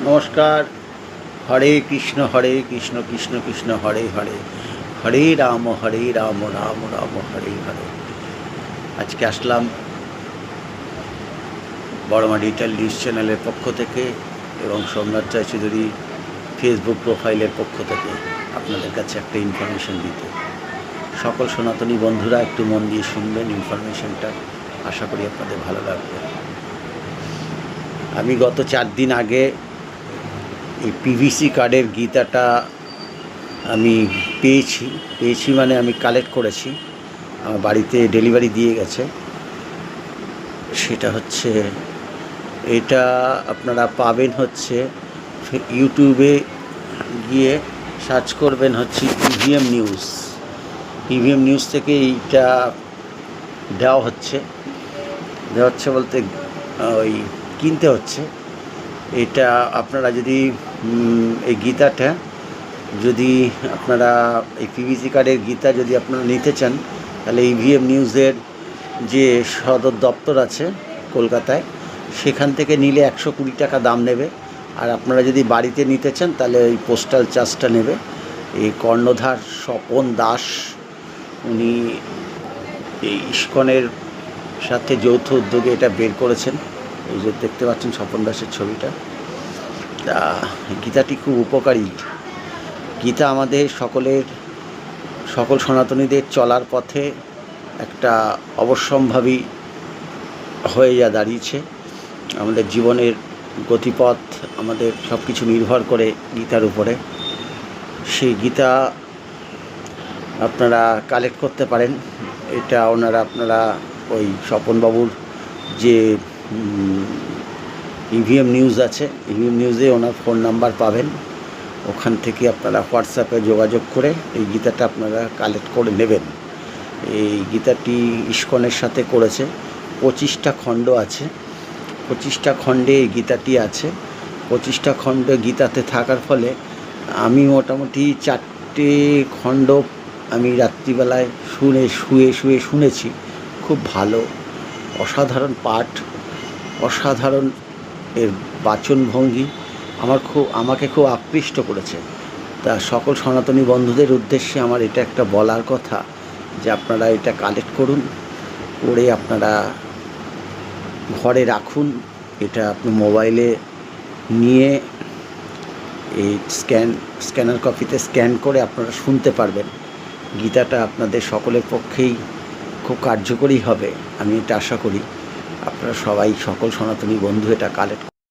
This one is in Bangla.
নমস্কার। হরে কৃষ্ণ কৃষ্ণ কৃষ্ণ হরে হরে, হরে রাম রাম রাম হরে হরে। আজকে আসলাম বড়মা ডিজিটাল নিউজ চ্যানেলের পক্ষ থেকে এবং সোমনাথ রায়চৌধুরী ফেসবুক প্রোফাইলের পক্ষ থেকে আপনাদের কাছে একটা ইনফরমেশন দিতে। সকল সনাতনী বন্ধুরা একটু মন দিয়ে শুনবেন ইনফরমেশনটা, আশা করি আপনাদের ভালো লাগবে। আমি গত 4 দিন আগে এই পিভিসি কার্ডের গীতাটা আমি পেয়েছি মানে আমি কালেক্ট করেছি, আমার বাড়িতে ডেলিভারি দিয়ে গেছে। সেটা হচ্ছে, এটা আপনারা পাবেন হচ্ছে ইউটিউবে গিয়ে সার্চ করবেন হচ্ছে ইভিএম নিউজ থেকে এইটা দেওয়া হচ্ছে বলতে ওই কিনতে হচ্ছে। এটা আপনারা যদি এই গীতাটা যদি আপনারা এই পিভিসি কার্ডের গীতা যদি আপনারা নিতে চান, তাহলে ইভিএম নিউজের যে সদর দপ্তর আছে কলকাতায়, সেখান থেকে নিলে 120 টাকা দাম নেবে। আর আপনারা যদি বাড়িতে নিতে চান তাহলে ওই পোস্টাল চার্জটা নেবে। এই কর্ণধার স্বপন দাস, উনি এই ইস্কনের সাথে যৌথ উদ্যোগে এটা বের করেছেন। এই যে দেখতে পাচ্ছেন স্বপন দাসের ছবিটা। তা গীতাটি খুব উপকারী। গীতা আমাদের সকল সনাতনীদের চলার পথে একটা অবশ্যম্ভাবী হয়ে দাঁড়িয়েছে। আমাদের জীবনের গতিপথ, আমাদের সব কিছু নির্ভর করে গীতার উপরে। সেই গীতা আপনারা কালেক্ট করতে পারেন। এটা আপনারা ওই স্বপনবাবুর যে ইভিএম নিউজ আছে, ইভিএম নিউজে ওনার ফোন নাম্বার পাবেন। ওখান থেকে আপনারা হোয়াটসঅ্যাপে যোগাযোগ করে এই গীতাটা আপনারা কালেক্ট করে নেবেন। এই গীতাটি ইস্কনের সাথে করেছে। 25টা খণ্ড আছে, 25টা খণ্ডে এই গীতাটি আছে। 25টা খণ্ড গীতাতে থাকার ফলে আমি মোটামুটি 4টে খণ্ড আমি রাত্রিবেলায় শুয়ে শুনেছি। খুব ভালো, অসাধারণ পাঠ, অসাধারণ এর বাচনভঙ্গি আমাকে খুব আকৃষ্ট করেছে। তা সকল সনাতনী বন্ধুদের উদ্দেশ্যে আমার এটা একটা বলার কথা যে আপনারা এটা কালেক্ট করুন, করে আপনারা ঘরে রাখুন। এটা আপনি মোবাইলে নিয়ে এই স্ক্যানার কপিতে স্ক্যান করে আপনারা শুনতে পারবেন। গীতাটা আপনাদের সকলের পক্ষেই খুব কার্যকরী হবে, আমি এটা আশা করি। আপনারা সবাই সকল সনাতনী বন্ধু এটা কালেক্ট